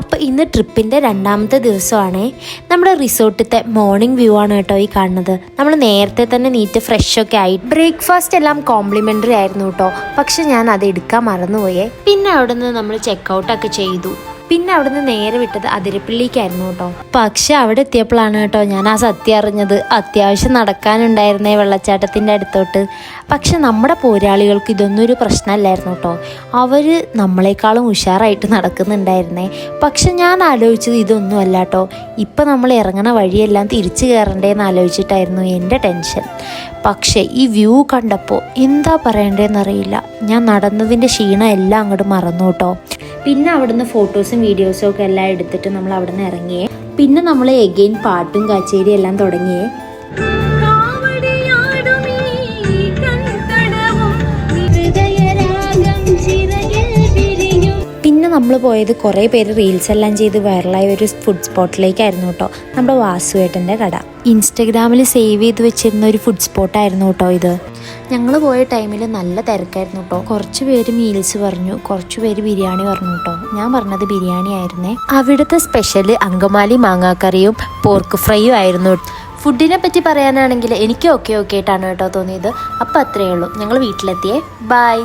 അപ്പോൾ ഇന്ന് ട്രിപ്പിൻ്റെ രണ്ടാമത്തെ ദിവസമാണ്. നമ്മുടെ റിസോർട്ടിലത്തെ മോർണിംഗ് വ്യൂ ആണ് കേട്ടോ ഈ കാണുന്നത്. നമ്മൾ നേരത്തെ തന്നെ നീറ്റ് ഫ്രഷൊക്കെ ആയി ബ്രേക്ക്ഫാസ്റ്റ് എല്ലാം കോംപ്ലിമെൻ്ററി ആയിരുന്നു കേട്ടോ. പക്ഷെ ഞാൻ അത് എടുക്കാൻ മറന്നുപോയേ. പിന്നെ അവിടെ നിന്ന് നമ്മൾ ചെക്കൗട്ടൊക്കെ ചെയ്തു. പിന്നെ അവിടുന്ന് നേരെ വിട്ടത് അതിരപ്പള്ളിക്കായിരുന്നു കേട്ടോ. പക്ഷെ അവിടെ എത്തിയപ്പോഴാണ് കേട്ടോ ഞാൻ ആ സത്യം അറിഞ്ഞത്. അത്യാവശ്യം നടക്കാനുണ്ടായിരുന്നേ വെള്ളച്ചാട്ടത്തിൻ്റെ അടുത്തോട്ട്. പക്ഷെ നമ്മുടെ പോരാളികൾക്ക് ഇതൊന്നും ഒരു പ്രശ്നമല്ലായിരുന്നു കേട്ടോ. അവർ നമ്മളെക്കാളും ഉഷാറായിട്ട് നടക്കുന്നുണ്ടായിരുന്നേ. പക്ഷെ ഞാൻ ആലോചിച്ചത് ഇതൊന്നുമല്ല കേട്ടോ. ഇപ്പം നമ്മൾ ഇറങ്ങണ വഴിയെല്ലാം തിരിച്ചു കയറണ്ടേന്ന് ആലോചിച്ചിട്ടായിരുന്നു എൻ്റെ ടെൻഷൻ. പക്ഷേ ഈ വ്യൂ കണ്ടപ്പോൾ എന്താ പറയണ്ടേന്നറിയില്ല. ഞാൻ നടന്നതിൻ്റെ ക്ഷീണം എല്ലാം അങ്ങോട്ട് മറന്നു കേട്ടോ. പിന്നെ അവിടുന്ന് ഫോട്ടോസും വീഡിയോസും ഒക്കെ എല്ലാം എടുത്തിട്ട് നമ്മൾ അവിടെ നിന്ന് ഇറങ്ങിയേ. പിന്നെ നമ്മൾ എഗെയിൻ പാട്ടും കച്ചേരി എല്ലാം തുടങ്ങിയേ. പിന്നെ നമ്മൾ പോയത് കുറേ പേര് റീൽസ് എല്ലാം ചെയ്ത് വൈറലായ ഒരു ഫുഡ് സ്പോട്ടിലേക്കായിരുന്നു കേട്ടോ. നമ്മുടെ വാസുവേട്ടൻ്റെ കട ഇൻസ്റ്റഗ്രാമിൽ സേവ് ചെയ്ത് വെച്ചിരുന്ന ഒരു ഫുഡ് സ്പോട്ടായിരുന്നു കേട്ടോ ഇത്. ഞങ്ങൾ പോയ ടൈമിൽ നല്ല തിരക്കായിരുന്നു കേട്ടോ. കുറച്ച് പേര് മീൽസ് പറഞ്ഞു, കുറച്ച് പേര് ബിരിയാണി പറഞ്ഞു കേട്ടോ. ഞാൻ പറഞ്ഞത് ബിരിയാണി ആയിരുന്നേ. അവിടുത്തെ സ്പെഷ്യൽ അങ്കമാലി മാങ്ങാക്കറിയും പോർക്ക് ഫ്രൈയും ആയിരുന്നു. ഫുഡിനെ പറ്റി പറയാനാണെങ്കിൽ എനിക്ക് ഓക്കെ ആയിട്ടാണ് കേട്ടോ തോന്നിയത്. അപ്പോൾ അത്രയേ ഉള്ളൂ. ഞങ്ങൾ വീട്ടിലെത്തിയേ. ബൈ.